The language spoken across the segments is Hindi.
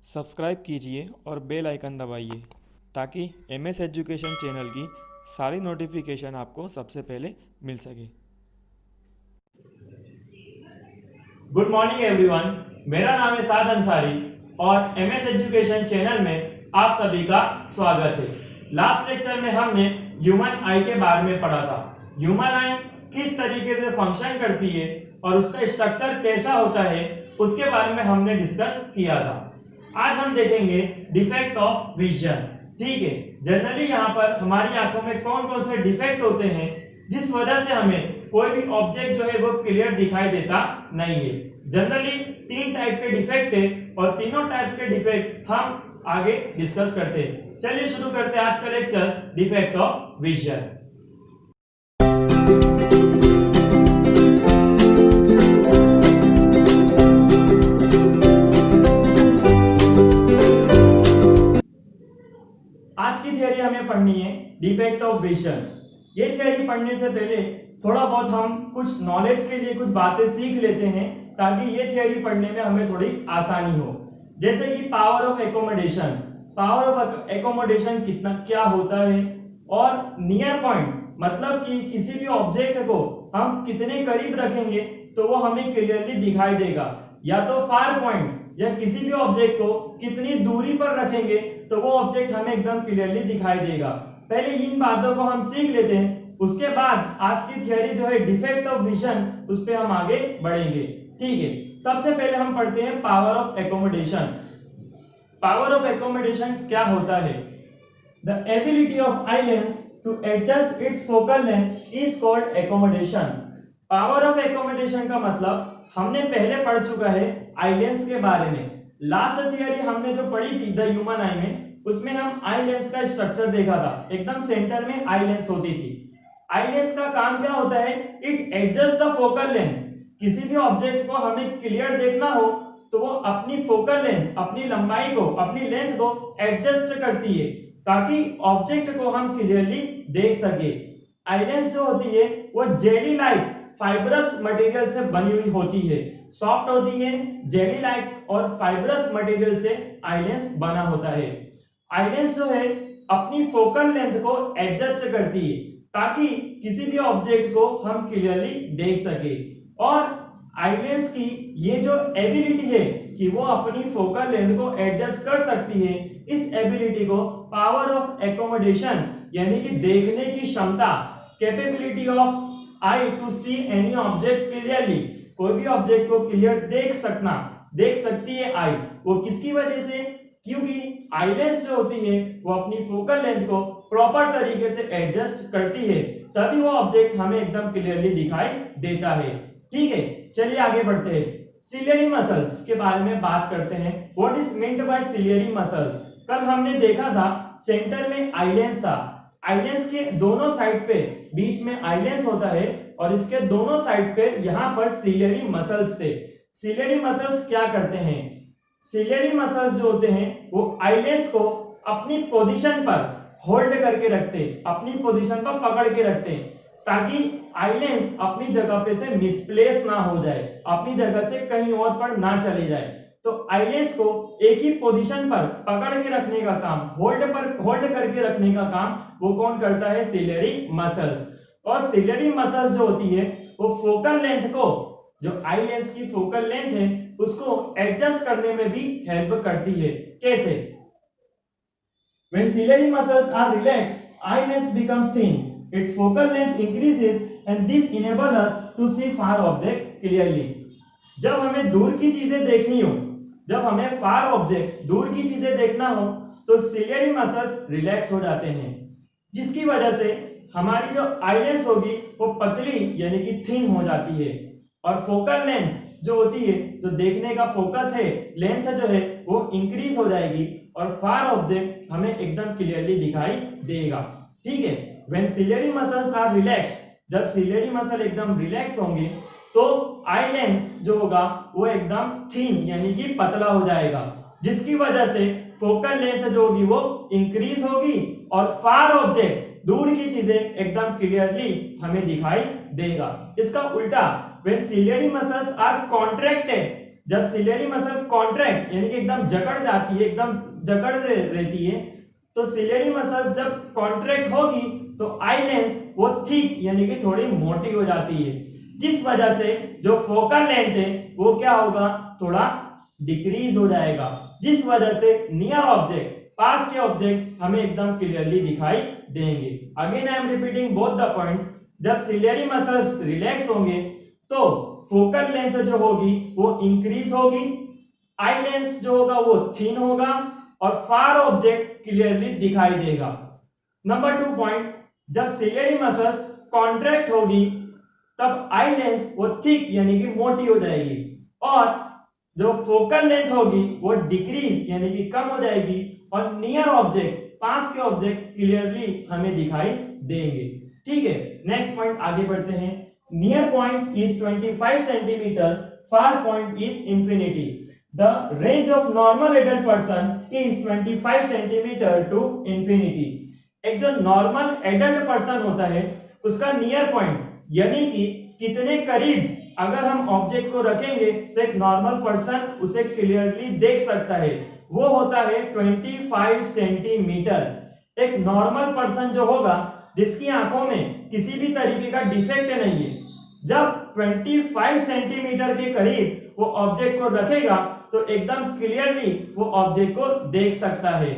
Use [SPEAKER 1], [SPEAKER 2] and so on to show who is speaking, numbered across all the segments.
[SPEAKER 1] सब्सक्राइब कीजिए और बेल आइकन दबाइए ताकि एमएस एजुकेशन चैनल की सारी नोटिफिकेशन आपको सबसे पहले मिल सके।
[SPEAKER 2] गुड मॉर्निंग एवरीवन, मेरा नाम है साद अंसारी और एमएस एजुकेशन चैनल में आप सभी का स्वागत है। लास्ट लेक्चर में हमने ह्यूमन आई के बारे में पढ़ा था। ह्यूमन आई किस तरीके से फंक्शन करती है और उसका स्ट्रक्चर कैसा होता है उसके बारे में हमने डिस्कस किया था। आज हम देखेंगे डिफेक्ट ऑफ विजन। ठीक है, जनरली यहाँ पर हमारी आंखों में कौन कौन से डिफेक्ट होते हैं जिस वजह से हमें कोई भी ऑब्जेक्ट जो है वो क्लियर दिखाई देता नहीं है। जनरली 3 टाइप के डिफेक्ट है और तीनों टाइप्स के डिफेक्ट हम आगे डिस्कस करते हैं। चलिए शुरू करते हैं आज का लेक्चर, डिफेक्ट ऑफ विजन। आज की थियरी हमें पढ़नी है डिफेक्ट ऑफ विजन। ये थियरी पढ़ने से पहले थोड़ा बहुत हम कुछ नॉलेज के लिए कुछ बातें सीख लेते हैं ताकि ये थियरी पढ़ने में हमें थोड़ी आसानी हो। जैसे कि power of accommodation. Power of accommodation कितना क्या होता है, और नियर पॉइंट मतलब कि किसी भी ऑब्जेक्ट को हम कितने करीब रखेंगे तो वो हमें क्लियरली दिखाई देगा, या तो फार पॉइंट या किसी भी ऑब्जेक्ट को कितनी दूरी पर रखेंगे तो वो ऑब्जेक्ट हमें एकदम क्लियरली दिखाई देगा। पहले इन बातों को हम सीख लेते हैं, उसके बाद आज की थियरी जो है डिफेक्ट ऑफ विजन उस पर हम आगे बढ़ेंगे। ठीक है, सबसे पहले हम पढ़ते हैं power of accommodation. Power of accommodation क्या होता है? The ability of eye lens to adjust its focal length is called accommodation. Power of accommodation का मतलब हमने पहले पढ़ चुका है आई लेंस के बारे में। लास्ट थियरी हमने जो पढ़ी थी द ह्यूमन आई में, उसमें हम आई लेंस का स्ट्रक्चर देखा था। एकदम सेंटर में आई लेंस होती थी। आई लेंस का काम क्या होता है? It adjust the focal length. किसी भी ऑब्जेक्ट को हमें क्लियर देखना हो तो वो अपनी फोकल लेंथ, अपनी लंबाई को, अपनी लेंथ को एडजस्ट करती है ताकि ऑब्जेक्ट को हम क्लियरली देख सके। आई लेंस जो होती है वो जेली लाइक फाइब्रस मटेरियल से बनी हुई होती है, सॉफ्ट होती है, जेली लाइक और फाइब्रस मटेरियल से आई लेंस बना होता है। आई लेंस जो है अपनी फोकल लेंथ को एडजस्ट करती है ताकि किसी भी ऑब्जेक्ट को हम क्लियरली देख सके। और आई लेंस की ये जो एबिलिटी है कि वो अपनी फोकल लेंथ को एडजस्ट कर सकती है, इस एबिलिटी को पावर ऑफ एकोमोडेशन यानी कि देखने की क्षमता, capability of eye to see any object clearly, कोई भी ऑब्जेक्ट को क्लियर देख सकती है आई। वो किसकी वजह से? क्योंकि आई लेंस जो होती है वो अपनी फोकल लेंथ को प्रॉपर तरीके से एडजस्ट करती है, तभी वो ऑब्जेक्ट हमें एकदम क्लियरली दिखाई देता है। ठीक है, चलिए आगे बढ़ते हैं। सिलियरी मसल्स के बारे में बात करते हैं। What is meant by ciliary muscles? कल हमने देखा था सेंटर में आई लेंस था, आई लेंस के दोनों साइड पे बीच में आई लेंस होता है और इसके दोनों साइड पे यहाँ पर सिलियरी मसल्स थे। सिलियरी मसल्स क्या करते हैं? सिलियरी मसल्स जो होते हैं वो आई लेंस को अपनी पोजीशन पर होल्ड करके रखते, अपनी पोजीशन पर पकड़ के रखते ताकि आई लेंस अपनी जगह पे से मिसप्लेस ना हो जाए, अपनी जगह से कहीं और पर ना चले जाए। तो आई लेंस को एक ही पोजीशन पर पकड़ के रखने का काम, होल्ड करके रखने का काम वो कौन करता है? Ciliary muscles. और सिलियरी मसल्स जो होती है वो फोकल लेंथ को, जो आई लेंस की फोकल लेंथ है उसको एडजस्ट करने में भी हेल्प करती है। कैसे? When ciliary muscles are relaxed, eye lens becomes thin, its focal length increases and this enables us to see far object clearly. जब हमें दूर की चीजें देखनी हो, जब हमें फार ऑब्जेक्ट, दूर की चीजें देखना हो तो सिलियरी मसल्स रिलैक्स हो जाते हैं, जिसकी वजह से हमारी जो आई लेंस होगी वो पतली यानी कि थिन हो जाती है और फोकल लेंथ जो होती है, जो देखने का फोकस है, लेंथ जो है वो इंक्रीज हो जाएगी और फार ऑब्जेक्ट हमें एकदम क्लियरली दिखाई देगा। ठीक है, when ciliary muscles are relaxed, जब सिलियरी मसल एकदम रिलैक्स होंगे तो आई लेंस जो होगा वो एकदम थिन यानी कि पतला हो जाएगा, जिसकी वजह से फोकल लेंथ जो होगी वो इंक्रीज होगी और फार ऑब्जेक्ट, दूर की चीजें एकदम क्लियरली हमें दिखाई देगा। इसका उल्टा, when ciliary muscles are contracted, जब सिलियरी मसल कॉन्ट्रैक्ट यानी कि एकदम जकड़ जाती है, एकदम जकड़ रहती है, तो सिलियरी मसल्स जब कॉन्ट्रैक्ट होगी तो आई लेंस वो थिक यानी कि थोड़ी मोटी हो जाती है, जिस वजह से जो फोकल लेंथ है वो क्या होगा, थोड़ा डिक्रीज हो जाएगा, जिस वजह से नियर ऑब्जेक्ट, पास के ऑब्जेक्ट हमें एकदम क्लियरली दिखाई देंगे। Again I am repeating both the points. जब सिलियरी मसल्स रिलैक्स होंगे तो फोकल लेंथ जो होगी वो इंक्रीज होगी, आई लेंस जो होगा वो थिन होगा और फार ऑब्जेक्ट क्लियरली दिखाई देगा। नंबर 2 पॉइंट, जब सिलियरी मसल्स कॉन्ट्रैक्ट होगी तब आई लेंस वो थिक यानी कि मोटी हो जाएगी और जो फोकल लेंथ होगी वो डिक्रीज यानी कि कम हो जाएगी और नियर ऑब्जेक्ट, पास के ऑब्जेक्ट क्लियरली हमें दिखाई देंगे। ठीक है, नेक्स्ट पॉइंट आगे बढ़ते हैं। Near point is 25 centimetre, far point is infinity. The range of normal adult person is 25 centimetre to infinity. एक जो नॉर्मल एडल्ट पर्सन होता है उसका नियर पॉइंट यानी कि कितने करीब अगर हम ऑब्जेक्ट को रखेंगे तो एक नॉर्मल पर्सन उसे क्लियरली देख सकता है, वो होता है 25 सेंटीमीटर। एक नॉर्मल पर्सन जो होगा जिसकी आंखों में किसी भी तरीके का डिफेक्ट नहीं है, जब 25 सेंटीमीटर के करीब वो ऑब्जेक्ट को रखेगा तो एकदम क्लियरली वो ऑब्जेक्ट को देख सकता है।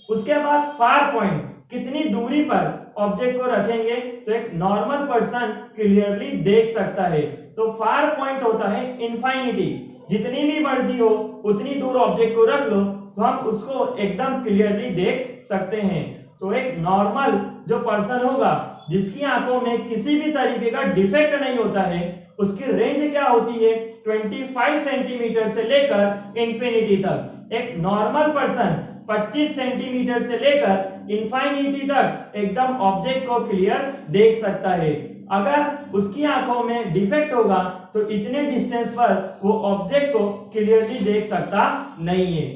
[SPEAKER 2] उसके बाद फार पॉइंट, कितनी दूरी पर ऑब्जेक्ट को रखेंगे तो एक नॉर्मल पर्सन क्लियरली देख सकता है, तो फार पॉइंट होता है इनफाइनिटी। जितनी भी मर्जी हो उतनी दूर ऑब्जेक्ट को रख लो तो हम उसको एकदम क्लियरली देख सकते हैं। तो एक नॉर्मल जो पर्सन होगा जिसकी आंखों में किसी भी तरीके का डिफेक्ट नहीं होता है, उसकी रेंज क्या होती है, 25 सेंटीमीटर से लेकर इंफिनिटी तक। एक नॉर्मल पर्सन 25 सेंटीमीटर से लेकर इंफिनिटी तक एकदम ऑब्जेक्ट को क्लियर देख सकता है। अगर उसकी आंखों में डिफेक्ट होगा तो इतने डिस्टेंस पर वो ऑब्जेक्ट को क्लियरली देख सकता नहीं है।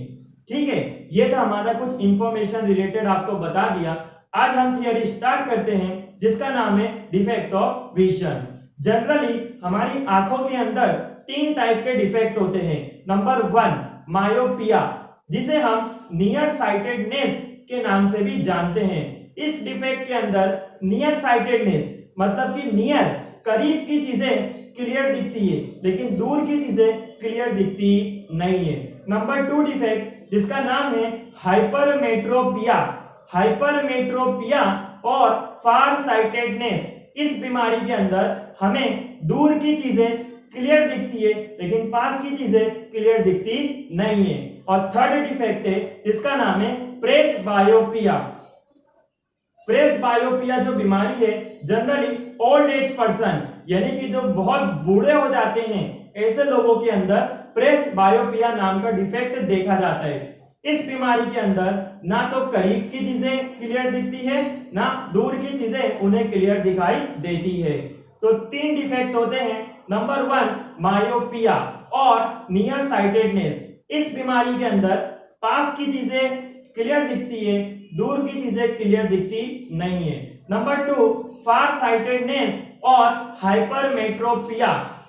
[SPEAKER 2] ठीक है, ये था हमारा कुछ इंफॉर्मेशन रिलेटेड आपको बता दिया। आज हम थियरी स्टार्ट करते हैं जिसका नाम है डिफेक्ट ऑफ विजन। जनरली हमारी आंखों के अंदर 3 टाइप के डिफेक्ट होते हैं। नंबर 1 मायोपिया, जिसे हम नियर साइटेडनेस के नाम से भी जानते हैं। इस डिफेक्ट के अंदर नियर साइटेडनेस मतलब कि नियर, करीब की चीजें क्लियर दिखती है लेकिन दूर की चीजें क्लियर दिखती नहीं है। नंबर 2 डिफेक्ट जिसका नाम है हाइपरमेट्रोपिया। हाइपरमेट्रोपिया और फार साइटेडनेस, इस बीमारी के अंदर हमें दूर की चीजें क्लियर दिखती है लेकिन पास की चीजें क्लियर दिखती नहीं है। और थर्ड डिफेक्ट है जिसका नाम है प्रेसबायोपिया। प्रेसबायोपिया जो बीमारी है जनरली ओल्ड एज पर्सन यानी कि जो बहुत बूढ़े हो जाते हैं ऐसे लोगों के अंदर प्रेसबायोपिया नाम का डिफेक्ट देखा जाता है। इस बीमारी के अंदर ना तो करीब की चीजें क्लियर दिखती है ना दूर की चीजें उन्हें क्लियर दिखाई देती है। तो 3 डिफेक्ट होते हैं। नंबर 1 मायोपिया और नियर साइटेडनेस। इस बीमारी के अंदर पास की चीजें क्लियर दिखती है, दूर की चीजें क्लियर दिखती नहीं है। नंबर 2 फार साइटेडनेस और हाइपरमेट्रोपिया।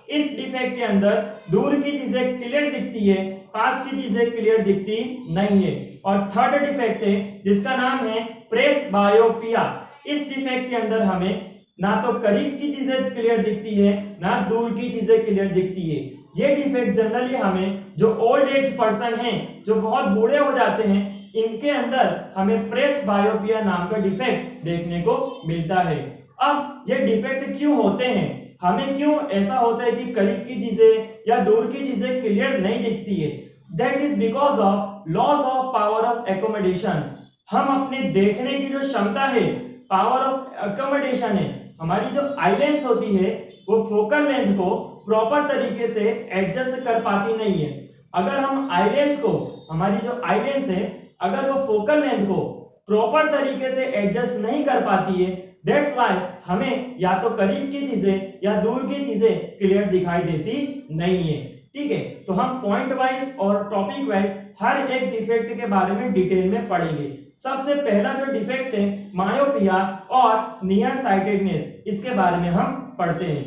[SPEAKER 2] इस डिफेक्ट के अंदर दूर की चीजें क्लियर दिखती है, पास की चीजें क्लियर दिखती नहीं है। और थर्ड डिफेक्ट है जिसका नाम है प्रेसबायोपिया। इस डिफेक्ट के अंदर हमें ना तो करीब की चीजें क्लियर दिखती है ना दूर की चीजें क्लियर दिखती है। ये डिफेक्ट जनरली हमें जो ओल्ड एज पर्सन हैं, जो बहुत बूढ़े हो जाते हैं, इनके अंदर हमें प्रेसबायोपिया नाम का डिफेक्ट देखने को मिलता है। अब ये डिफेक्ट क्यों होते हैं, हमें क्यों ऐसा होता है कि करीब की चीजें या दूर की चीजें क्लियर नहीं दिखती है? That is because of loss of power of accommodation. हम अपने देखने की जो क्षमता है, पावर ऑफ एकोमोडेशन है, हमारी जो आई लेंस होती है वो फोकल लेंथ को प्रॉपर तरीके से एडजस्ट कर पाती नहीं है। अगर हम आई लेंस को, हमारी जो आई लेंस है, अगर वो फोकल लेंथ को प्रॉपर तरीके से एडजस्ट नहीं कर पाती है, दैट्स व्हाई हमें या तो करीब की चीजें या दूर की चीजें क्लियर दिखाई देती नहीं है। ठीक है, तो हम पॉइंट वाइज और टॉपिक वाइज हर एक डिफेक्ट के बारे में डिटेल में पढ़ेंगे। सबसे पहला जो डिफेक्ट है मायोपिया और नियर साइटेडनेस, इसके बारे में हम पढ़ते हैं।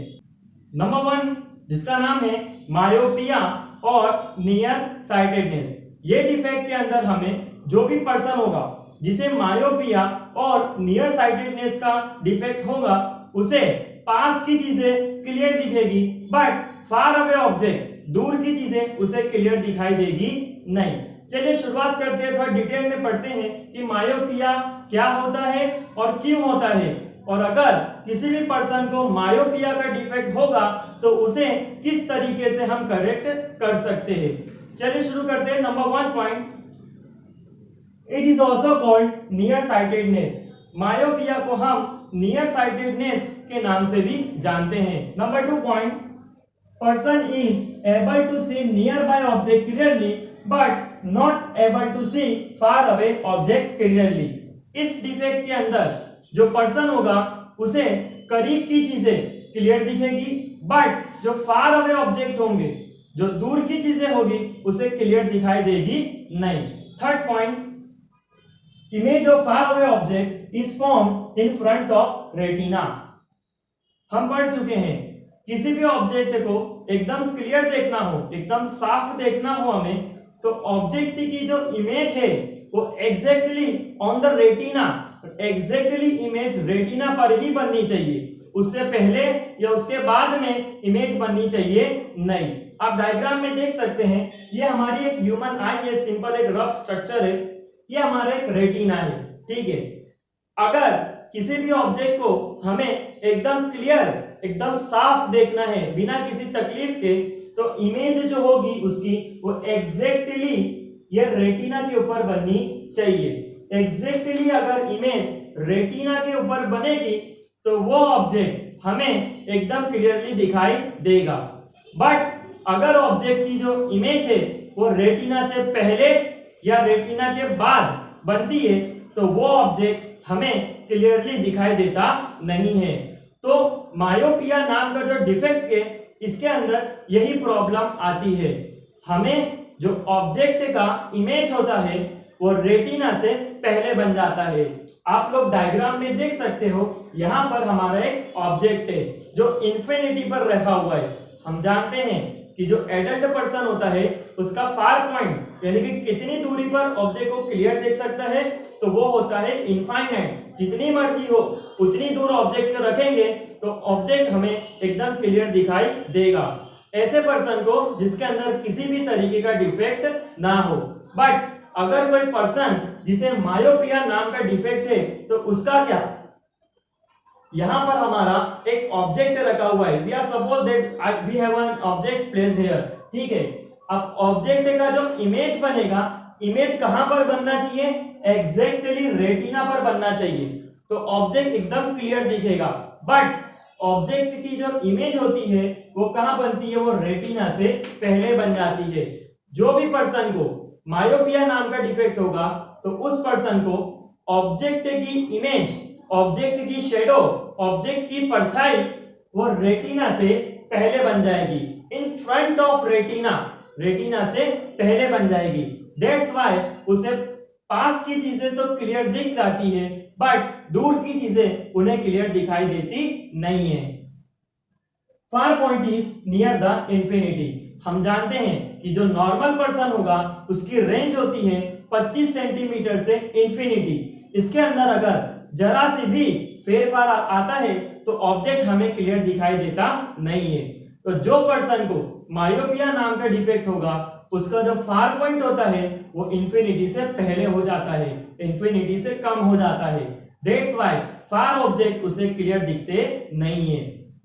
[SPEAKER 2] नंबर 1 जिसका नाम है मायोपिया और नियर साइटेडनेस। ये डिफेक्ट के अंदर हमें जो भी पर्सन होगा जिसे मायोपिया और नियर साइटेडनेस का डिफेक्ट होगा उसे पास की चीजें क्लियर दिखेगी, बट फार अवे ऑब्जेक्ट, दूर की चीजें उसे क्लियर दिखाई देगी नहीं। चलिए शुरुआत करते हैं, थोड़ा डिटेल में पढ़ते हैं कि मायोपिया क्या होता है और क्यों होता है, और अगर किसी भी पर्सन को मायोपिया का डिफेक्ट होगा तो उसे किस तरीके से हम करेक्ट कर सकते हैं। चलिए शुरू करते हैं। Number 1 point, it is also called near sightedness. Myopia को हम नियर साइटेडनेस के नाम से भी जानते हैं। Number 2 point, person is able to see nearby object clearly but not able to see far away object clearly. इस डिफेक्ट के अंदर जो पर्सन होगा उसे करीब की चीजें क्लियर दिखेगी, बट जो फार अवे ऑब्जेक्ट होंगे, जो दूर की चीजें होगी, उसे क्लियर दिखाई देगी नहीं। Third point, image of far away object is form in front of retina. हम पढ़ चुके हैं किसी भी ऑब्जेक्ट को एकदम क्लियर देखना हो, एकदम साफ देखना हो हमें, तो ऑब्जेक्ट की जो इमेज है वो exactly on the retina, exactly image retina पर ही बननी चाहिए, उससे पहले या उसके बाद में इमेज बननी चाहिए नहीं। आप डायग्राम में देख सकते हैं, ये हमारी एक ह्यूमन आई है, सिंपल एक रफ स्ट्रक्चर है, ये हमारा एक रेटिना है, ठीक है। अगर किसी भी ऑब्जेक्ट को हमें एकदम क्लियर, एकदम साफ देखना है बिना किसी तकलीफ के, तो इमेज जो होगी उसकी वो एग्जैक्टली ये रेटिना के ऊपर बननी चाहिए। एग्जैक्टली अगर इमेज रेटिना के ऊपर बनेगी तो वो ऑब्जेक्ट हमें एकदम क्लियरली दिखाई देगा। बट अगर ऑब्जेक्ट की जो इमेज है वो रेटिना से पहले या रेटिना के बाद बनती है तो वो ऑब्जेक्ट हमें क्लियरली दिखाई देता नहीं है। तो मायोपिया नाम का जो डिफेक्ट है इसके अंदर यही प्रॉब्लम आती है, हमें जो ऑब्जेक्ट का इमेज होता है वो रेटिना से पहले बन जाता है। आप लोग डायग्राम में देख सकते हो, यहाँ पर हमारा एक ऑब्जेक्ट है जो इंफिनिटी पर रखा हुआ है। हम जानते हैं कि जो एडल्ट पर्सन होता है उसका फार पॉइंट यानी कि कितनी दूरी पर ऑब्जेक्ट को क्लियर देख सकता है, तो वो होता है इनफाइनाइट। जितनी मर्जी हो उतनी दूर ऑब्जेक्ट को रखेंगे तो ऑब्जेक्ट हमें एकदम क्लियर दिखाई देगा। ऐसे पर्सन को जिसके अंदर किसी भी तरीके का डिफेक्ट ना हो। बट अगर कोई पर्सन जिसे मायोपिया नाम का डिफेक्ट है तो उसका क्या, यहां पर हमारा एक ऑब्जेक्ट रखा हुआ है, we are suppose that we have an object placed here, ठीक है। अब ऑब्जेक्ट का जो इमेज बनेगा, इमेज कहां पर बनना चाहिए, एग्जैक्टली रेटिना पर बनना चाहिए, तो ऑब्जेक्ट एकदम क्लियर दिखेगा। बट ऑब्जेक्ट की जो इमेज होती है वो कहां बनती है, वो रेटिना से पहले बन जाती है। जो भी पर्सन को मायोपिया नाम का डिफेक्ट होगा तो उस पर्सन को ऑब्जेक्ट की इमेज, ऑब्जेक्ट की शेडो, ऑब्जेक्ट की परछाई वो रेटिना से पहले बन जाएगी, in front of retina, retina से पहले बन जाएगी। दैट्स व्हाई उसे पास की चीजें तो क्लियर दिख जाती है बट दूर की चीजें उन्हें क्लियर दिखाई देती नहीं है। फार point is near the infinity. हम जानते हैं कि जो नॉर्मल पर्सन होगा उसकी रेंज होती है 25 सेंटीमीटर से इंफिनिटी। इसके अंदर अगर जरा सी भी फेरफार आता है तो ऑब्जेक्ट हमें क्लियर दिखाई देता नहीं है। तो जो पर्सन को मायोपिया नाम का डिफेक्ट होगा उसका जो फार पॉइंट होता है वो इंफिनिटी से पहले हो जाता है, इंफिनिटी से कम हो जाता है। दैट्स व्हाई फार ऑब्जेक्ट उसे क्लियर दिखते नहीं है।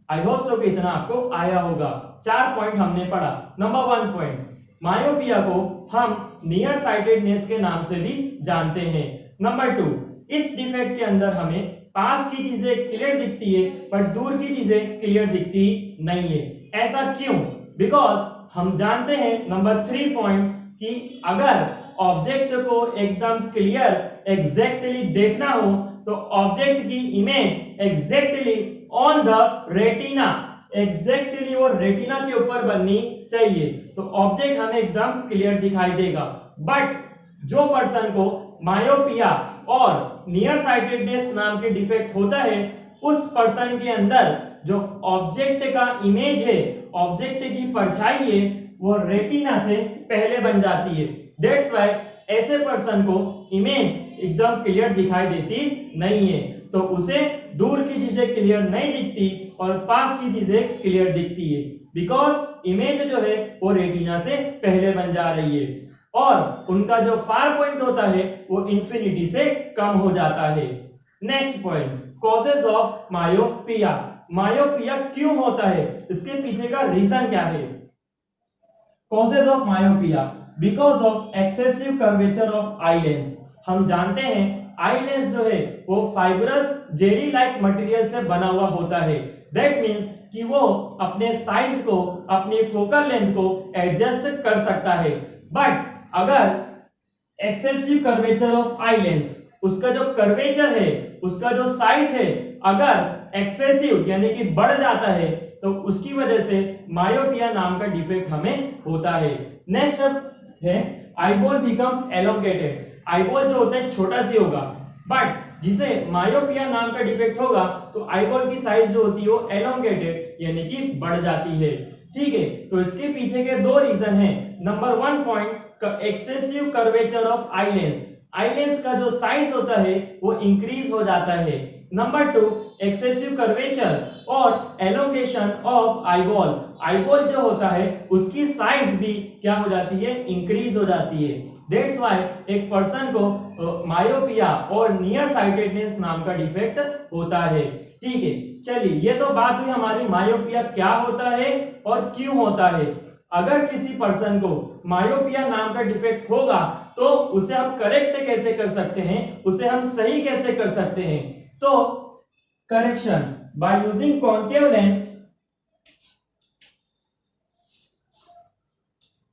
[SPEAKER 2] आई होप सो कि इतना आपको आया होगा। 4 पॉइंट हमने पढ़ा। नंबर 1 पॉइंट, मायोपिया को हम नियर साइटेडनेस के नाम से भी जानते हैं। नंबर 2, इस डिफेक्ट के अंदर हमें पास की चीजें क्लियर दिखती है पर दूर की चीजें क्लियर दिखती नहीं है। ऐसा क्यों? बिकॉज हम जानते हैं नंबर 3 पॉइंट कि अगर ऑब्जेक्ट को एकदम क्लियर एग्जैक्टली देखना हो तो ऑब्जेक्ट की image exactly on the retina, exactly वो रेटिना के ऊपर बननी चाहिए, तो ऑब्जेक्ट हमें एकदम क्लियर दिखाई देगा। बट जो पर्सन को मायोपिया और नियर साइटेडनेस नाम के डिफेक्ट होता है उस पर्सन के अंदर जो ऑब्जेक्ट का इमेज है, ऑब्जेक्ट की परछाई है, वो रेटिना से पहले बन जाती है। दैट्स व्हाई ऐसे पर्सन को इमेज एकदम क्लियर दिखाई देती नहीं है, तो उसे दूर की चीजें क्लियर नहीं दिखती और पास की चीजें क्लियर दिखती है, बिकॉज इमेज जो है वो रेटिना से पहले बन जा रही है और उनका जो फार पॉइंट होता है वो इंफिनिटी से कम हो जाता है। Next point, causes of myopia. Myopia क्यों होता है, इसके पीछे का रीजन क्या है? Causes of myopia, because of excessive curvature of eye lens. हम जानते हैं आई लेंस जो है वो फाइब्रस जेली लाइक मटेरियल से बना हुआ होता है। दैट मीन्स कि वो अपने साइज को, अपनी फोकल लेंथ को एडजस्ट कर सकता है। बट अगर excessive curvature of eye lens, उसका जो कर्वेचर है, उसका जो साइज है, अगर एक्सेसिव यानी कि बढ़ जाता है तो उसकी वजह से मायोपिया नाम का डिफेक्ट हमें होता है। नेक्स्ट है आईबॉल बिकम्स एलोंगेटेड। आईबॉल जो होता है छोटा सी होगा, बट जिसे मायोपिया नाम का डिफेक्ट होगा तो आईबॉल की साइज जो होती है वो एलोंगेटेड यानी कि बढ़ जाती है। ठीक है, तो इसके पीछे के दो रीजन हैं। Number 1 point, excessive curvature of eye lens. Eye lens का जो साइज होता है वो इंक्रीज हो जाता है। नंबर 2, एक्सेसिव कर्वेचर और एलोंगेशन ऑफ आईबॉल। आईबॉल जो होता है उसकी साइज भी क्या हो जाती है, इंक्रीज हो जाती है। दैट्स व्हाई एक पर्सन को मायोपिया और नियर साइटेडनेस नाम का डिफेक्ट होता है। ठीक है, चलिए ये तो बात हुई हमारी मायोपिया क्या होता है और क्यों होता है। अगर किसी पर्सन को मायोपिया नाम का डिफेक्ट होगा तो उसे हम करेक्ट कैसे कर सकते हैं, उसे हम सही कैसे कर सकते हैं? तो correction by using concave lens,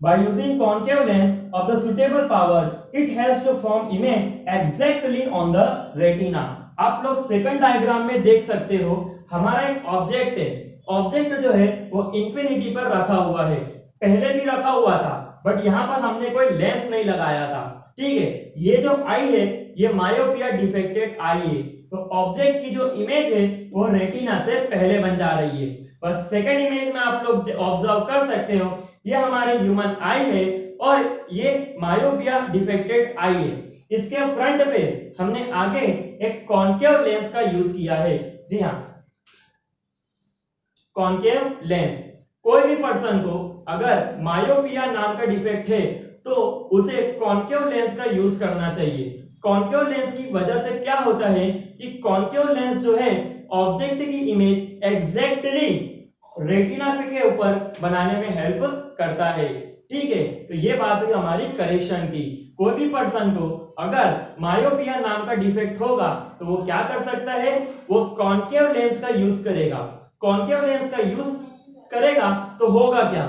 [SPEAKER 2] by using concave lens of the suitable power, it has to form image exactly on the retina. आप लोग सेकंड डायग्राम में देख सकते हो, हमारा एक ऑब्जेक्ट है। ऑब्जेक्ट जो है वो इंफिनिटी पर रखा हुआ है, पहले भी रखा हुआ था बट यहाँ पर हमने कोई लेंस नहीं लगाया था। ठीक है, ये जो आई है ये मायोपिया डिफेक्टेड आई है, तो ऑब्जेक्ट की जो इमेज है वो रेटिना से पहले बन जा रही है। बस सेकंड इमेज में आप लोग ऑब्जर्व कर सकते हो, ये हमारे ह्यूमन आई है और ये मायोपिया डिफेक्टेड आई है। इसके फ्रंट पे हमने आगे एक कॉन्केव लेंस का यूज किया है। जी हाँ, कॉन्केव लेंस। कोई भी पर्सन को अगर मायोपिया नाम का डिफेक्ट है तो उसे कॉन्केव लेंस का यूज करना चाहिए। कॉन्केव लेंस की वजह से क्या होता है कि कॉन्केव लेंस जो है ऑब्जेक्ट की इमेज एग्जैक्टली रेटिना के ऊपर बनाने में हेल्प करता है। ठीक है, तो ये बात हुई हमारी करेक्शन की। कोई भी पर्सन को अगर मायोपिया नाम का डिफेक्ट होगा तो वो क्या कर सकता है, वो कॉन्केव लेंस का यूज करेगा। कॉन्केव लेंस का यूज करेगा तो होगा क्या,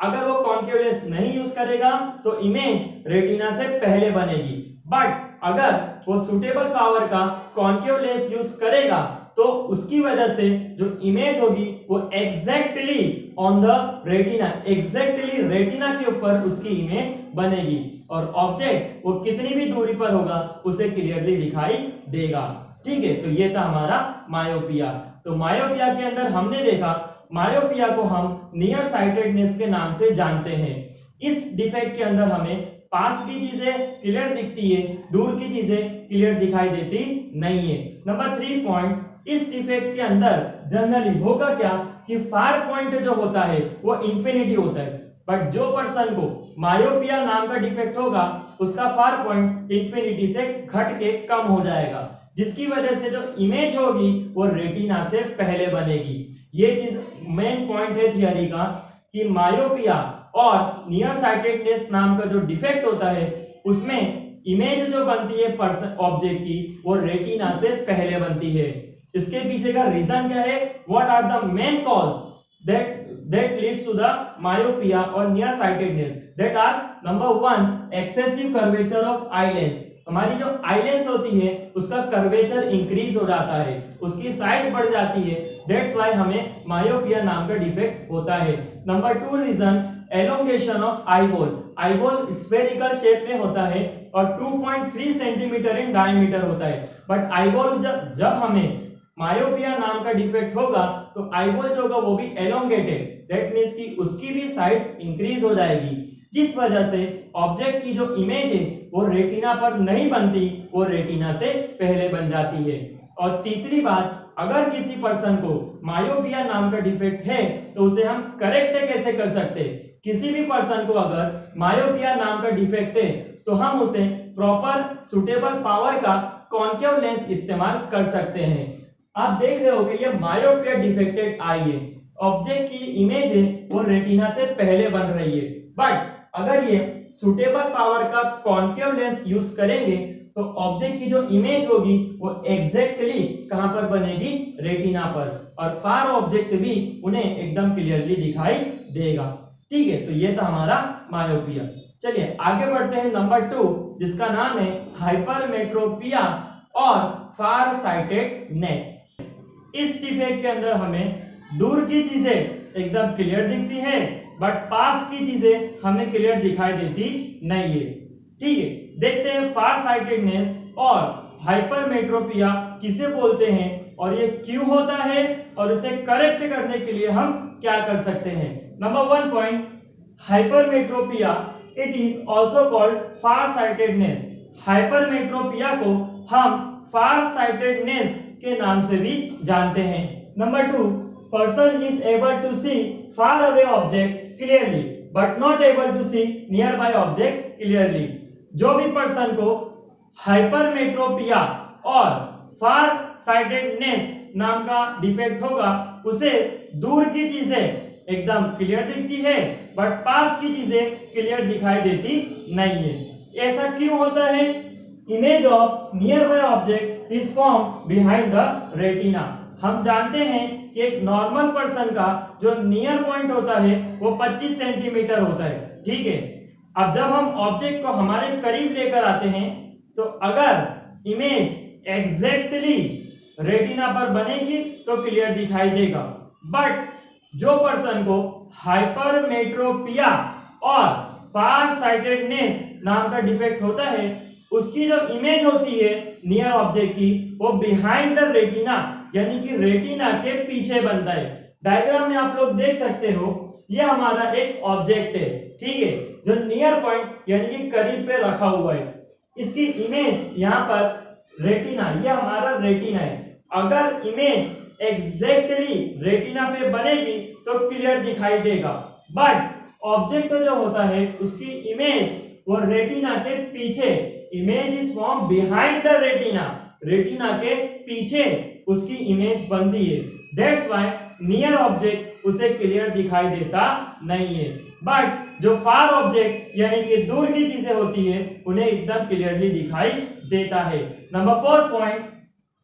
[SPEAKER 2] अगर वो कॉन्केव लेंस नहीं यूज करेगा तो इमेज रेटिना से पहले बनेगी। बट अगर वो सुटेबल पावर का कॉन्केव लेंस यूज करेगा तो उसकी वजह से जो इमेज होगी वो exactly on the retina, exactly retina के ऊपर उसकी इमेज बनेगी और ऑब्जेक्ट वो कितनी भी दूरी पर होगा उसे क्लियरली दिखाई देगा। ठीक है, तो ये था हमारा मायोपिया। तो मायोपिया के अंदर हमने देखा, मायोपिया को हम नियर साइटेडनेस के नाम से जानते हैं। इस डिफेक्ट के अंदर हमें पास की चीजें क्लियर दिखती है, दूर की चीजें क्लियर दिखाई देती नहीं है। नंबर 3 पॉइंट, इस डिफेक्ट के अंदर जनरली होगा क्या कि फार पॉइंट जो होता है वो इंफिनिटी होता है, बट जो पर्सन को मायोपिया नाम का डिफेक्ट होगा उसका फार पॉइंट इंफिनिटी से घट के कम हो जाएगा, जिसकी वजह से जो इमेज होगी वो रेटिना से पहले बनेगी। ये चीज मेन पॉइंट है थियरी का कि मायोपिया और नियर साइटेडनेस नाम का जो डिफेक्ट होता है उसमें इमेज जो बनती है पर्सन ऑब्जेक्ट की वो रेटिना से पहले बनती है। इसके पीछे का रीजन क्या है, what are the main cause that leads to the myopia or nearsightedness? that are number 1, excessive curvature of eye lens। हमारी जो आई लेंस होती है उसका कर्वेचर इंक्रीज हो जाता है, उसकी साइज बढ़ जाती है, दैट्स व्हाई हमें मायोपिया नाम का डिफेक्ट होता है। Number 2 reason, elongation of eyeball. Eyeball spherical shape में होता है और 2.3 सेंटीमीटर इन डायमीटर होता है, बट आईबॉल जब हमें मायोपिया नाम का डिफेक्ट होगा तो आईबॉल जो होगा वो भी एलोंगेटेड, दैट मीन्स कि उसकी भी साइज इंक्रीज हो जाएगी, जिस वजह से ऑब्जेक्ट की जो इमेज है वो रेटिना पर नहीं बनती, वो रेटिना से पहले बन जाती है। और तीसरी बात, अगर किसी पर्सन को मायोपिया नाम का डिफेक्ट है तो उसे हम करेक्ट कैसे कर सकते हैं? किसी भी पर्सन को अगर मायोपिया नाम का डिफेक्ट है तो हम उसे प्रॉपर सुटेबल पावर का कॉन्केव लेंस इस्तेमाल कर सकते हैं। आप देख रहे हो कि ये मायोपिया डिफेक्टेड आई है, ऑब्जेक्ट की इमेज है वो रेटिना से पहले बन रही है, बट अगर ये सुटेबल पावर का कॉन्केव लेंस यूज करेंगे तो ऑब्जेक्ट की जो इमेज होगी वो एग्जैक्टली कहां पर बनेगी? रेटिना पर, और फार ऑब्जेक्ट भी उन्हें एकदम क्लियरली दिखाई देगा। ठीक है, तो ये था हमारा मायोपिया। चलिए आगे बढ़ते हैं नंबर 2, जिसका नाम है हाइपरमेट्रोपिया और फार साइटेडनेस। इस डिफेक्ट के अंदर हमें दूर की चीजें एकदम क्लियर दिखती है, बट पास की चीजें हमें क्लियर दिखाई देती नहीं है। ठीक है, देखते हैं फार साइटेडनेस और हाइपरमेट्रोपिया किसे बोलते हैं और ये क्यों होता है और इसे करेक्ट करने के लिए हम क्या कर सकते हैं। Number 1 point, hypermetropia it is also called far sightedness. Hypermetropia को हम फार साइटेडनेस के नाम से भी जानते हैं। Number 2, person is able to see far away object clearly but not able to see nearby object clearly. जो भी पर्सन को हाइपरमेट्रोपिया और फार साइटेडनेस नाम का डिफेक्ट होगा उसे दूर की चीजें एकदम क्लियर दिखती है, बट पास की चीजें क्लियर दिखाई देती नहीं है। ऐसा क्यों होता है? Image of near by object is form behind the retina. हम जानते हैं कि एक नॉर्मल पर्सन का जो नियर पॉइंट होता है वो 25 सेंटीमीटर होता है। ठीक है, अब जब हम ऑब्जेक्ट को हमारे करीब लेकर आते हैं तो अगर इमेज एग्जैक्टली रेटिना पर बनेगी तो क्लियर दिखाई देगा, बट जो पर्सन को हाइपरमेट्रोपिया और फार साइटेडनेस नाम का डिफेक्ट होता है उसकी जो इमेज होती है नियर ऑब्जेक्ट की वो बिहाइंड द रेटिना यानी कि रेटिना के पीछे बनता है। डायग्राम में आप लोग देख सकते हो, ये हमारा एक ऑब्जेक्ट है, ठीक है, जो नियर पॉइंट यानी कि करीब पे रखा हुआ है। इसकी इमेज यहाँ पर रेटिना, ये हमारा रेटिना है। अगर इमेज एग्जैक्टली रेटिना पे बनेगी तो क्लियर दिखाई देगा, बट ऑब्जेक्ट जो होता है उसकी इमेज वो रेटिना के पीछे, image is form behind the retina, retina के पीछे उसकी इमेज बनती है। दैट्स व्हाई नियर ऑब्जेक्ट उसे क्लियर दिखाई देता नहीं है, बट जो फार ऑब्जेक्ट यानी कि दूर की चीजें होती है उन्हें एकदम क्लियरली दिखाई देता है। Number 4 point,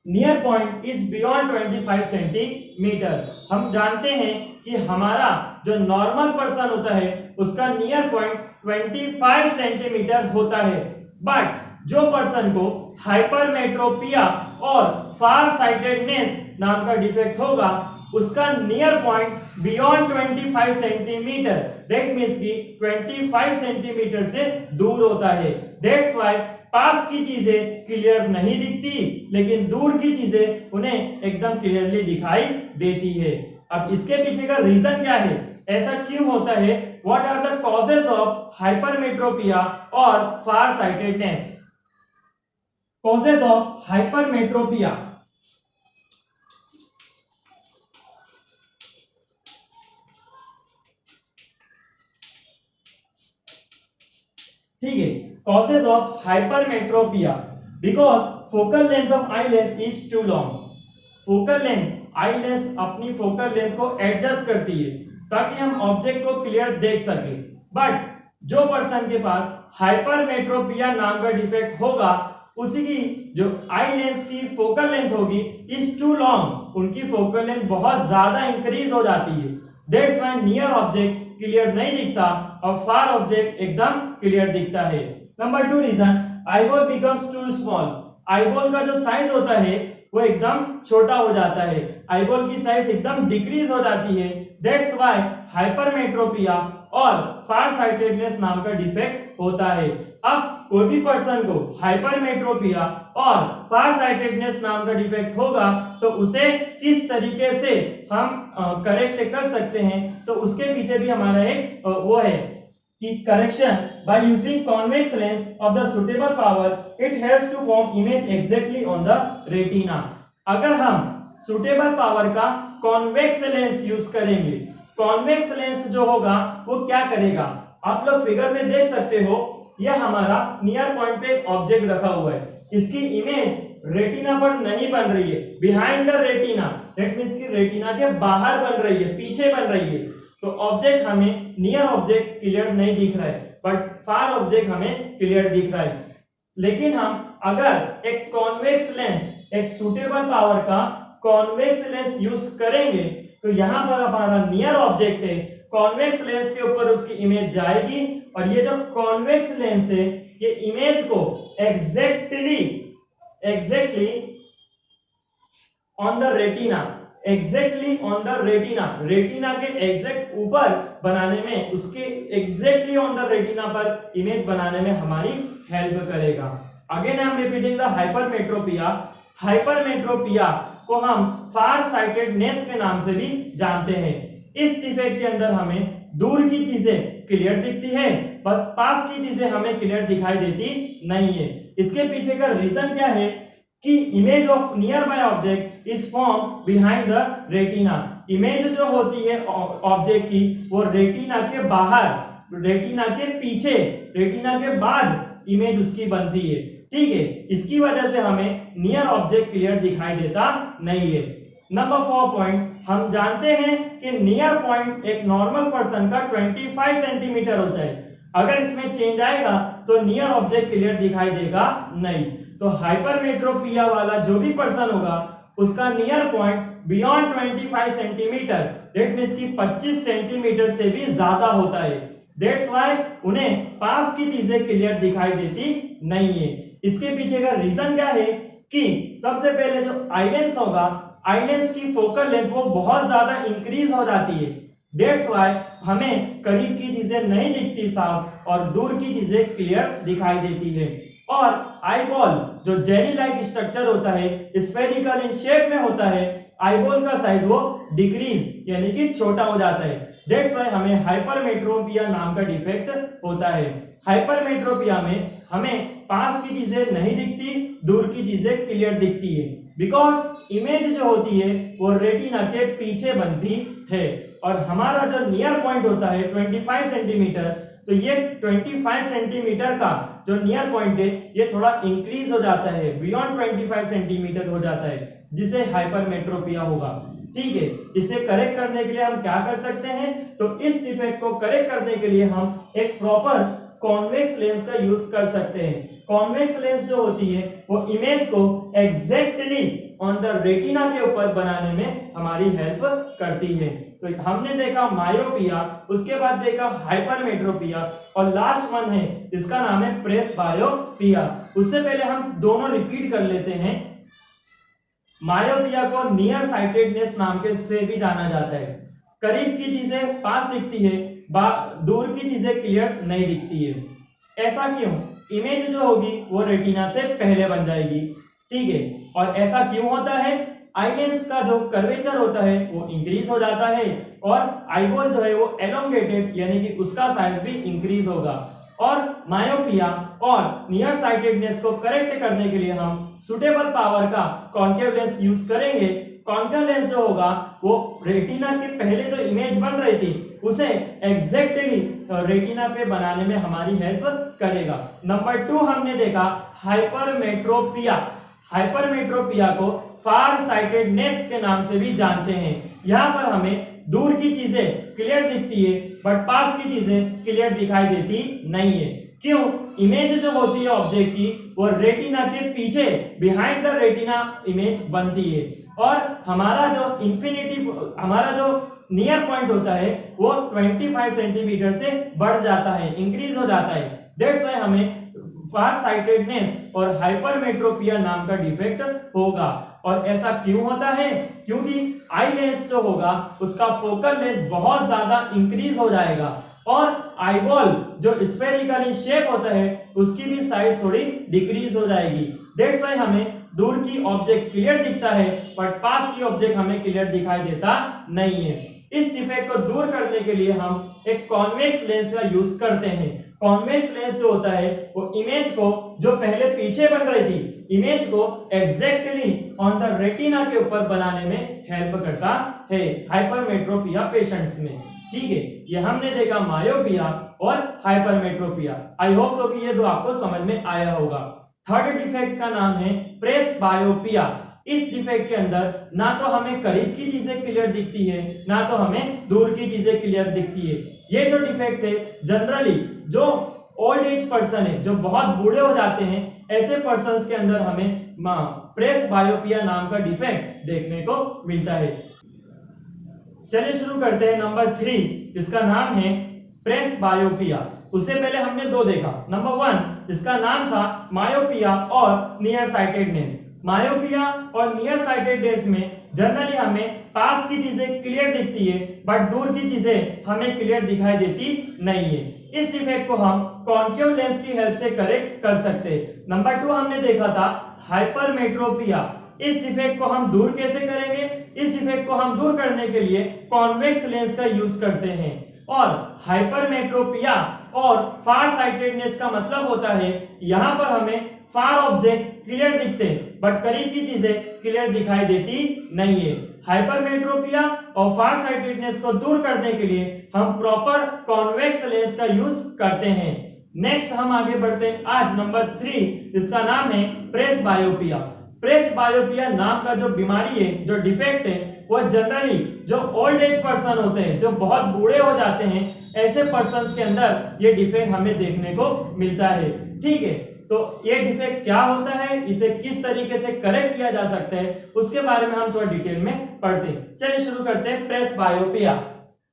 [SPEAKER 2] near point is beyond 25 centimetre. हम जानते हैं कि हमारा जो नॉर्मल पर्सन होता है उसका नियर पॉइंट 25 सेंटीमीटर होता है, बट जो पर्सन को हाइपरमेट्रोपिया और फार साइटेडनेस नाम का डिफेक्ट होगा उसका near point beyond 25 centimetre, that means कि 25 सेंटीमीटर से दूर होता है। दैट्स व्हाई पास की चीजें क्लियर नहीं दिखती लेकिन दूर की चीजें उन्हें एकदम क्लियरली दिखाई देती है। अब इसके पीछे का रीजन क्या है, ऐसा क्यों होता है? What are the causes of hypermetropia और far sightedness? Causes of hypermetropia, ठीक है, causes of hypermetropia because focal length of eye lens is too long. Focal length, eye lens अपनी फोकल लेंथ को एडजस्ट करती है ताकि हम ऑब्जेक्ट को क्लियर देख सके, बट जो पर्सन के पास हाइपरमेट्रोपिया नाम का डिफेक्ट होगा उसकी जो आई लेंस की फोकल लेंथ होगी इज टू लॉन्ग, उनकी फोकल लेंथ बहुत ज्यादा इंक्रीज हो जाती है। That's why near object clear नहीं दिखता और फार ऑब्जेक्ट एकदम क्लियर दिखता है। Number 2 reason, eyeball becomes too small. Eyeball का जो साइज होता है वो एकदम छोटा हो जाता है, आईबॉल की साइज एकदम डिक्रीज हो जाती है। दैट्स व्हाई हाइपरमेट्रोपिया और फार साइटेडनेस नाम का डिफेक्ट होता है। अब कोई भी पर्सन को हाइपरमेट्रोपिया और फार साइटेडनेस नाम का डिफेक्ट होगा तो उसे किस तरीके से हम करेक्ट कर सकते हैं, तो उसके पीछे भी हमारा एक वो है कि correction by using convex lens of the suitable power it helps to form image exactly on the retina. अगर हम सुटेबल पावर का कॉन्वेक्स लेंस यूज करेंगे, कॉन्वेक्स लेंस जो होगा वो क्या करेगा, आप लोग फिगर में देख सकते हो, यह हमारा नियर पॉइंट पे एक ऑब्जेक्ट रखा हुआ है, इसकी इमेज रेटिना पर नहीं बन रही है, behind the retina, that means कि रेटिना के बाहर बन रही है, पीछे बन रही है। तो ऑब्जेक्ट हमें नियर ऑब्जेक्ट क्लियर नहीं दिख रहा है, बट फार ऑब्जेक्ट हमें क्लियर दिख रहा है। लेकिन हम अगर एक कॉन्वेक्स लेंस, एक सुटेबल पावर का कॉन्वेक्स लेंस यूज करेंगे, तो यहां पर हमारा नियर ऑब्जेक्ट है, कॉन्वेक्स लेंस के ऊपर उसकी इमेज जाएगी, और ये जो कॉन्वेक्स लेंस है ये इमेज को exactly on the retina, exactly on the retina, retina के एग्जैक्ट ऊपर बनाने में, उसके एग्जैक्टली ऑन द रेटिना पर इमेज बनाने में हमारी हेल्प करेगा। Again I am repeating the hypermetropia. Hypermetropia को हम फार साइटेडनेस के नाम से भी जानते हैं। इस डिफेक्ट के अंदर हमें दूर की चीजें क्लियर दिखती है, बस पास की चीजें हमें क्लियर दिखाई देती नहीं है। इसके पीछे का रीजन क्या है कि image of near by object is form behind the retina. Image जो होती है ऑब्जेक्ट की वो रेटिना के बाहर, रेटिना के पीछे, रेटिना के बाद इमेज उसकी बनती है, ठीक है। इसकी वजह से हमें नियर ऑब्जेक्ट क्लियर दिखाई देता नहीं है। नंबर 4 पॉइंट, हम जानते हैं कि नियर पॉइंट एक नॉर्मल पर्सन का 25 सेंटीमीटर होता है, अगर इसमें चेंज आएगा तो नियर ऑब्जेक्ट क्लियर दिखाई देगा नहीं। तो हाइपरमेट्रोपिया वाला जो भी पर्सन होगा उसका near point beyond 25 centimetre, that means कि 25 सेंटीमीटर से भी ज्यादा होता है। दैट्स व्हाई उन्हें पास की चीजें क्लियर दिखाई देती नहीं है। इसके पीछे का रीजन क्या है कि सबसे पहले जो आई लेंस होगा, आई लेंस की फोकल लेंथ वो बहुत ज्यादा इंक्रीज हो जाती है, दैट्स व्हाई हमें करीब की चीजें नहीं दिखती साफ और दूर की चीजें क्लियर दिखाई देती है। और आईबॉल जो जेली लाइक स्ट्रक्चर होता है, स्फेरिकल इन शेप में होता है, आईबॉल का साइज वो डिक्रीज यानी कि छोटा हो जाता है, दैट्स व्हाई हमें हाइपरमेट्रोपिया नाम का डिफेक्ट होता है। हाइपरमेट्रोपिया में हमें पास की चीजें नहीं दिखती, दूर की चीजें क्लियर दिखती है, बिकॉज इमेज जो होती है वो रेटिना के पीछे बनती है, और हमारा जो नियर पॉइंट होता है 25 सेंटीमीटर, तो ये 25 सेंटीमीटर का जो नियर पॉइंट है ये थोड़ा इंक्रीज हो जाता है, बियॉन्ड 25 सेंटीमीटर हो जाता है, जिसे हाइपरमेट्रोपिया होगा, ठीक है। इसे करेक्ट करने के लिए हम क्या कर सकते हैं, तो इस डिफेक्ट को करेक्ट करने के लिए हम एक प्रॉपर कॉन्वेक्स लेंस का यूज कर सकते हैं। कॉन्वेक्स लेंस जो होती है वो इमेज को एग्जैक्टली ऑन द रेटिना के ऊपर बनाने में हमारी हेल्प करती है। तो हमने देखा मायोपिया, उसके बाद देखा हाइपरमेट्रोपिया, और लास्ट वन है इसका नाम है प्रेसबायोपिया। उससे पहले हम दोनों रिपीट कर लेते हैं। मायोपिया को नियर साइटेडनेस नाम के से भी जाना जाता है, करीब की चीजें पास दिखती है, दूर की चीजें क्लियर नहीं दिखती है। ऐसा क्यों, इमेज जो होगी वो रेटिना से पहले बन जाएगी, ठीक है। और ऐसा क्यों होता है, आई लेंस का जो कर्वेचर होता है वो इंक्रीज हो जाता है, और आईबॉल जो है वो एलोंगेटेड यानी कि उसका साइज भी इंक्रीज होगा। और मायोपिया और नियर साइटेडनेस को करेक्ट करने के लिए हम सुटेबल पावर का कॉन्केव लेंस यूज करेंगे। कॉन्केव लेंस जो होगा वो रेटिना के पहले जो इमेज बन रही थी उसे एग्जैक्टली रेटिना पे बनाने में हमारी हेल्प करेगा। नंबर 2 हमने देखा हाइपरमेट्रोपिया। हाइपरमेट्रोपिया को फार साइटेडनेस के नाम से भी जानते हैं। यहाँ पर हमें दूर की चीजें क्लियर दिखती है बट पास की चीजें क्लियर दिखाई देती नहीं है। क्यों, इमेज जो होती है ऑब्जेक्ट की वो रेटिना के पीछे बिहाइंड द रेटिना इमेज बनती है, और हमारा जो नियर पॉइंट होता है वो 25 सेंटीमीटर से बढ़ जाता है, इंक्रीज हो जाता है। दैट्स व्हाई हमें फार साइटेडनेस और हाइपरमेट्रोपिया नाम का डिफेक्ट होगा। और ऐसा क्यों होता है, क्योंकि आई लेंस जो होगा उसका फोकल लेंथ बहुत ज्यादा इंक्रीज हो जाएगा, और आईबॉल जो स्फेरिकल इन शेप होता है उसकी भी साइज थोड़ी डिक्रीज हो जाएगी। दैट्स व्हाई हमें दूर की ऑब्जेक्ट क्लियर दिखता है बट पास की ऑब्जेक्ट हमें क्लियर दिखाई देता नहीं है। इस डिफेक्ट को दूर करने के लिए हम एक कॉन्वेक्स लेंस का यूज करते हैं। कॉन्वेक्स लेंस जो होता है वो इमेज को, जो पहले पीछे बन रही थी, इमेज को एग्जैक्टली ऑन द रेटिना के ऊपर बनाने में हेल्प करता है हाइपरमेट्रोपिया पेशेंट्स में। ठीक है, ये हमने देखा मायोपिया और हाइपरमेट्रोपिया। आई होप सो कि ये दो आपको समझ में आया होगा। थर्ड डिफेक्ट का नाम है प्रेसबायोपिया। इस डिफेक्ट के अंदर ना तो हमें करीब की चीजें क्लियर दिखती है, ना तो हमें दूर की चीजें क्लियर दिखती है। ये जो डिफेक्ट है जनरली जो ओल्ड एज पर्सन है, जो बहुत बूढ़े हो जाते हैं, ऐसे पर्सन्स के अंदर हमें प्रेसबायोपिया नाम का डिफेक्ट देखने को मिलता है। चलिए शुरू करते हैं नंबर 3, इसका नाम है प्रेसबायोपिया। उससे पहले हमने दो देखा। नंबर 1 इसका नाम था मायोपिया और नियर साइटेडनेस। मायोपिया और नियर साइटेडनेस में जनरली हमें पास की चीजें क्लियर दिखती है बट दूर की चीजें हमें क्लियर दिखाई देती नहीं है। इस डिफेक्ट को हम कॉन्केव लेंस की हेल्प से करेक्ट कर सकते हैं। नंबर 2 हमने देखा था हाइपरमेट्रोपिया। इस डिफेक्ट को हम दूर कैसे करेंगे? इस डिफेक्ट को हम दूर करने के लिए कॉन्वेक्स लेंस का यूज करते हैं। और हाइपरमेट्रोपिया और फार साइटेडनेस का मतलब होता है यहां पर हमें फार ऑब्जेक्ट क्लियर दिखते बट करीब की चीजें क्लियर दिखाई देती नहीं है। हाइपरमेट्रोपिया और फार साइटेडनेस को दूर करने के लिए हम प्रॉपर कॉन्वेक्स लेंस का यूज करते हैं। नेक्स्ट हम आगे बढ़ते हैं। आज नंबर 3 इसका नाम है प्रेसबायोपिया। प्रेसबायोपिया नाम का जो बीमारी है, जो डिफेक्ट है, वो जनरली जो ओल्ड एज पर्सन होते हैं, जो बहुत बूढ़े हो जाते हैं, ऐसे पर्सन्स के अंदर ये डिफेक्ट हमें देखने को मिलता है। ठीक है, तो ये डिफेक्ट क्या होता है, इसे किस तरीके से करेक्ट किया जा सकता है, उसके बारे में हम थोड़ा डिटेल में पढ़ते हैं। चलिए शुरू करते हैं presbyopia.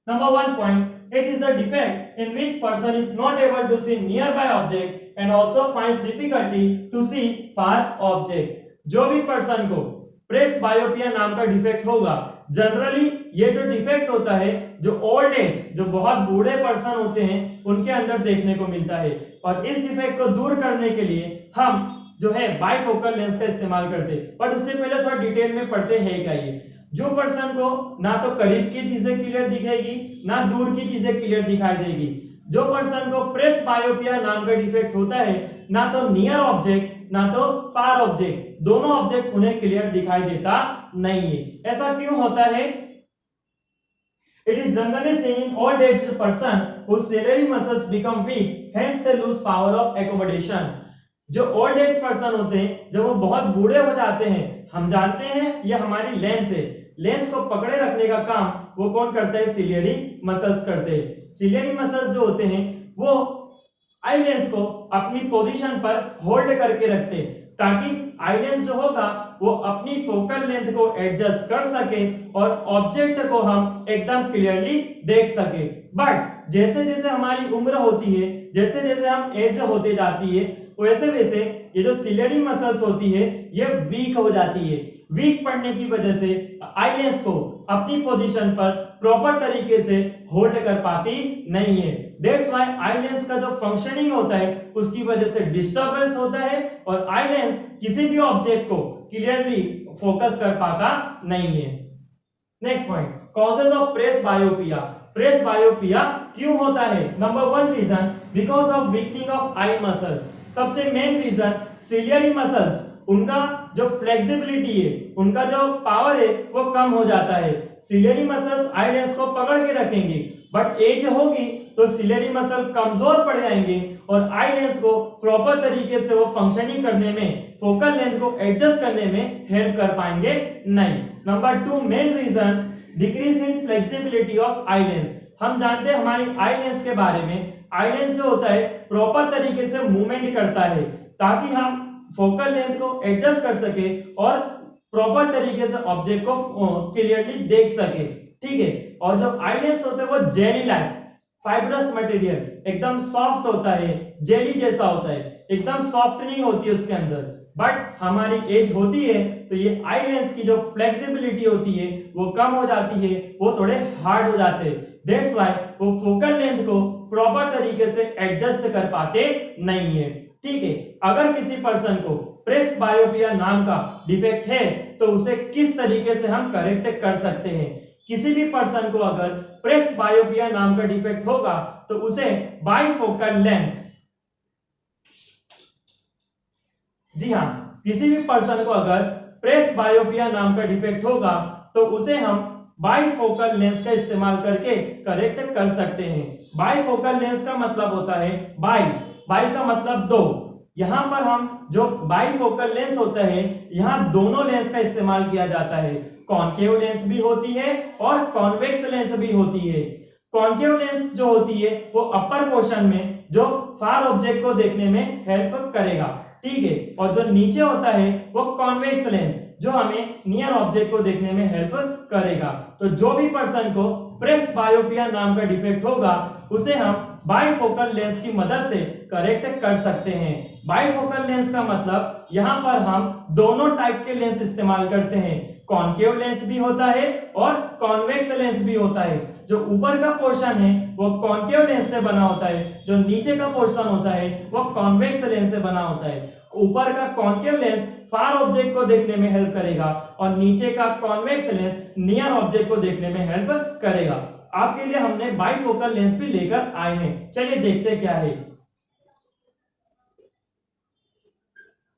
[SPEAKER 2] Number 1 point, it is the defect in which person is not able to see nearby object and also finds difficulty to see far object। जो भी पर्सन को प्रेसबायोपिया नाम का डिफेक्ट होगा, जनरली ये जो डिफेक्ट होता है जो ओल्ड एज, जो बहुत बूढ़े पर्सन होते हैं, उनके अंदर देखने को मिलता है। और इस डिफेक्ट को दूर करने के लिए हम जो है बाइफोकल लेंस का इस्तेमाल करते हैं। बट उससे पहले थोड़ा डिटेल में पढ़ते हैं क्या ये। जो पर्सन को ना तो करीब की चीजें क्लियर दिखेगी, ना दूर की चीजें क्लियर दिखाई देगी, जो पर्सन को प्रेसबायोपिया नाम का डिफेक्ट होता है, ना तो नियर ऑब्जेक्ट ना तो फार ऑब्जेक्ट, दोनों ऑब्जेक्ट उन्हें क्लियर दिखाई देता नहीं है। ऐसा क्यों होता है? It is generally seen in old-aged person whose ciliary muscles become weak, hence they lose power of accommodation। जो ओल्ड एज पर्सन होते हैं, जब वो बहुत बूढ़े हो जाते हैं, हम जानते हैं ये हमारी लेंस है, लेंस को पकड़े रखने का काम वो कौन करता है? सिलियरी मसल्स करते हैं। सिलियरी मसल्स जो होते हैं वो आई लेंस को अपनी पोजीशन पर होल्ड करके रखते हैं ताकि आई लेंस जो होगा वो अपनी फोकल लेंथ को एडजस्ट कर सके और ऑब्जेक्ट को हम एकदम क्लियरली देख सके। बट जैसे जैसे हमारी उम्र होती है, जैसे जैसे हम एज होते जाती है, वैसे वैसे ये जो सिलियरी मसल्स होती है ये वीक हो जाती है। वीक पड़ने की वजह से आई लेंस को अपनी पोजीशन पर प्रॉपर तरीके से होल्ड कर पाती नहीं है। दैट्स व्हाई आई लेंस का जो फंक्शनिंग होता है उसकी वजह से डिस्टर्बेंस होता है और आई लेंस किसी भी ऑब्जेक्ट को क्लियरली फोकस कर पाता नहीं है। Next point, causes of presbyopia. Presbyopia क्यों होता है? Number 1 reason, because of weakening of eye muscle. सबसे मेन रीजन सिलियरी मसल्स, उनका जो फ्लेक्सिबिलिटी है, उनका जो पावर है वो कम हो जाता है। सिलियरी मसल्स आई लेंस को पकड़ के रखेंगे, बट एज होगी तो सिलियरी मसल कमजोर पड़ जाएंगे और आई लेंस को प्रॉपर तरीके से वो फंक्शनिंग करने में, फोकल लेंथ को एडजस्ट करने में हेल्प कर पाएंगे नहीं। Number 2 main reason, decrease in flexibility of eye lens. हम जानते हैं हमारी आई लेंस के बारे में, आई लेंस जो होता है प्रॉपर तरीके से मूवमेंट करता है ताकि हम फोकल लेंथ को एडजस्ट कर सके और प्रॉपर तरीके से ऑब्जेक्ट को क्लियरली देख सके। ठीक है, और जो आई लेंस होता है वो जेली लाइक फाइब्रस मटेरियल, एकदम सॉफ्ट होता है, जेली जैसा होता है, एकदम सॉफ्टनिंग होती है उसके अंदर। बट हमारी एज होती है तो ये आई लेंस की जो फ्लेक्सिबिलिटी होती है वो कम हो जाती है, वो थोड़े हार्ड हो जाते हैं। दैट्स व्हाई वो फोकल लेंथ को प्रॉपर तरीके से एडजस्ट कर पाते नहीं है। ठीक है, अगर किसी पर्सन को प्रेस बायोपिया नाम का डिफेक्ट है तो उसे किस तरीके से हम करेक्ट कर सकते हैं। किसी भी पर्सन को अगर प्रेस बायोपिया नाम का डिफेक्ट होगा तो उसे बाइफोकल लेंस, जी हाँ, किसी भी पर्सन को अगर प्रेस बायोपिया नाम का डिफेक्ट होगा तो उसे हम बाइफोकल लेंस का इस्तेमाल करके करेक्ट कर सकते हैं। बाइफोकल लेंस का मतलब होता है बाई का मतलब दो। यहां पर हम जो बाइफोकल लेंस होता है, यहां दोनों लेंस का इस्तेमाल किया जाता है। कॉन्केव लेंस भी होती है और कॉन्वेक्स लेंस भी होती है। कॉन्केव लेंस जो होती है वो अपर पोर्शन में जो फार ऑब्जेक्ट को देखने में हेल्प करेगा, ठीक है, और जो नीचे होता है वो कॉन्वेक्स लेंस जो हमें नियर ऑब्जेक्ट को देखने में हेल्प करेगा। तो जो भी पर्सन को प्रेस बायोपिया नाम का डिफेक्ट होगा उसे हम बाइफोकल लेंस की मदद से करेक्ट कर सकते हैं। बाइफोकल लेंस का मतलब यहां पर हम दोनों टाइप के लेंस इस्तेमाल करते हैं। कॉन्केव लेंस भी होता है और कॉन्वेक्स लेंस भी होता है। जो ऊपर का पोर्शन है वो कॉन्केव लेंस से बना होता है, जो नीचे का पोर्शन होता है वो कॉन्वेक्स लेंस से बना होता है। ऊपर का कॉन्केव लेंस फार ऑब्जेक्ट को देखने में हेल्प करेगा और नीचे का कॉन्वेक्स लेंस नियर ऑब्जेक्ट को देखने में हेल्प करेगा। आपके लिए हमने बाइफोकल लेंस भी लेकर आए हैं, चलिए देखते क्या है।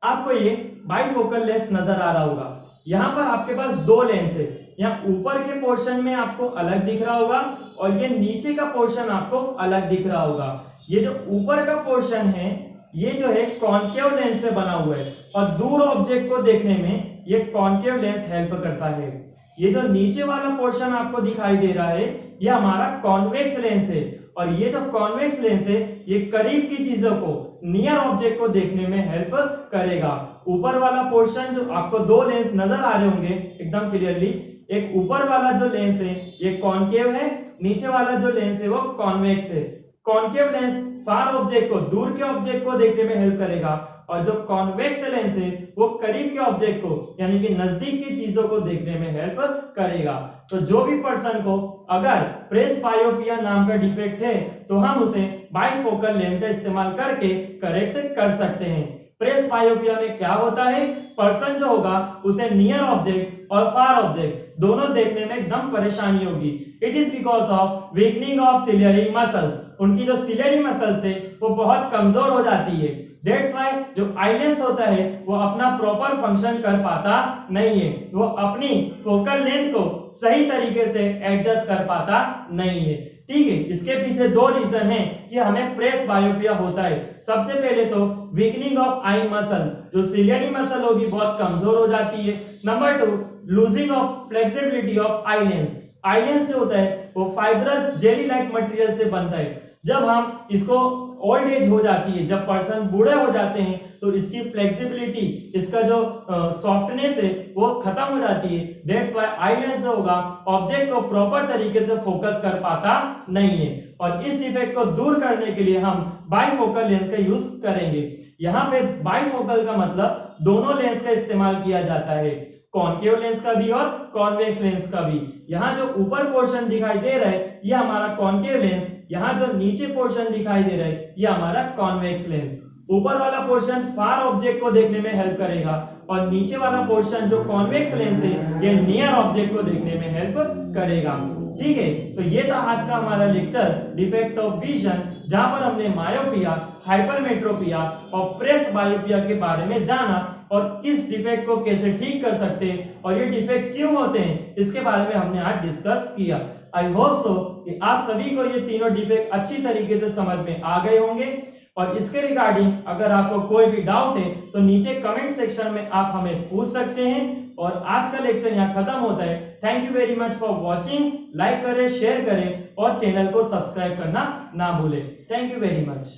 [SPEAKER 2] आपको ये बाइफोकल लेंस नजर आ रहा होगा। यहां पर आपके पास दो लेंस है। यहाँ ऊपर के पोर्शन में आपको अलग दिख रहा होगा और ये नीचे का पोर्शन आपको अलग दिख रहा होगा। ये जो ऊपर का पोर्शन है ये जो है कॉन्केव लेंस से बना हुआ है और दूर ऑब्जेक्ट को देखने में ये कॉन्केव लेंस हेल्प करता है। ये जो नीचे वाला पोर्शन आपको दिखाई दे रहा है ये हमारा कॉन्वेक्स लेंस है और ये जो कॉन्वेक्स लेंस है ये करीब की चीजों को नियर ऑब्जेक्ट को देखने में हेल्प करेगा। ऊपर वाला पोर्शन जो आपको दो लेंस नजर आ रहे होंगे एकदम क्लियरली, एक ऊपर वाला जो लेंस है ये कॉन्केव है, नीचे वाला जो लेंस है वो कॉन्वेक्स है। कॉन्केव लेंस फार ऑब्जेक्ट को, दूर के ऑब्जेक्ट को देखने में हेल्प करेगा और जो कॉन्वेक्स लेंस है वो करीब के ऑब्जेक्ट को यानी कि नजदीक की चीजों को देखने में हेल्प करेगा। तो जो भी पर्सन को अगर प्रेस बायोपिया नाम का डिफेक्ट है तो हम उसे बाइफोकल लेंस का इस्तेमाल करके करेक्ट कर सकते हैं। प्रेस बायोपिया में क्या होता है, पर्सन जो होगा उसे नियर ऑब्जेक्ट और फार ऑब्जेक्ट दोनों देखने में एकदम परेशानी होगी। It is because of weakening of ciliary muscles. उनकी जो सिलियरी मसल्स है वो बहुत कमजोर हो जाती है। दैट्स व्हाई जो आई लेंस होता है वो अपना प्रॉपर फंक्शन कर पाता नहीं है, वो अपनी फोकल लेंथ को सही तरीके से एडजस्ट कर पाता नहीं है, ठीक है। इसके पीछे दो रीजन है कि हमें प्रेस बायोपिया होता है। सबसे पहले तो वीकनिंग ऑफ आई मसल, जो सिलियरी मसल होगी बहुत कमजोर हो जाती है। Number two, losing of flexibility of eye lens. Eye lens जो होता है वो फाइब्रस जेली लाइक मटेरियल से बनता है। जब हम इसको ओल्ड एज हो जाती है, जब पर्सन बूढ़े हो जाते हैं तो इसकी फ्लेक्सिबिलिटी, इसका जो सॉफ्टनेस है वो खत्म हो जाती है। दैट्स व्हाई आई लेंस जो होगा ऑब्जेक्ट को प्रॉपर तरीके से फोकस कर पाता नहीं है और इस डिफेक्ट को दूर करने के लिए हम बाइफोकल लेंस का यूज करेंगे। यहाँ पे बाइफोकल का मतलब दोनों लेंस का इस्तेमाल किया जाता है, कॉन्केव लेंस का भी और कॉन्वेक्स लेंस का भी। यहाँ जो ऊपर पोर्शन दिखाई दे रहा है ये हमारा कॉन्केव लेंस, यहाँ जो नीचे पोर्शन दिखाई दे रहा है ये हमारा कॉन्वेक्स लेंस। ऊपर वाला पोर्शन फार ऑब्जेक्ट को देखने में हेल्प करेगा और नीचे वाला पोर्शन जो कॉन्वेक्स लेंस है ये नियर ऑब्जेक्ट को देखने में हेल्प करेगा, ठीक है। तो ये था आज का हमारा लेक्चर डिफेक्ट ऑफ विजन, जहां पर हमने मायोपिया, हाइपरमेट्रोपिया और प्रेस बायोपिया के बारे में जाना और किस डिफेक्ट को कैसे ठीक कर सकते हैं और ये डिफेक्ट क्यों होते हैं इसके बारे में हमने आज डिस्कस किया। आई होप सो कि आप सभी को ये तीनों डिफेक्ट अच्छी तरीके से समझ में आ गए होंगे और इसके रिगार्डिंग अगर आपको कोई भी डाउट है तो नीचे कमेंट सेक्शन में आप हमें पूछ सकते हैं। और आज का लेक्चर यहाँ खत्म होता है। Thank you very much for watching. Like करें, शेयर करें और चैनल को सब्सक्राइब करना ना भूलें। Thank you very much.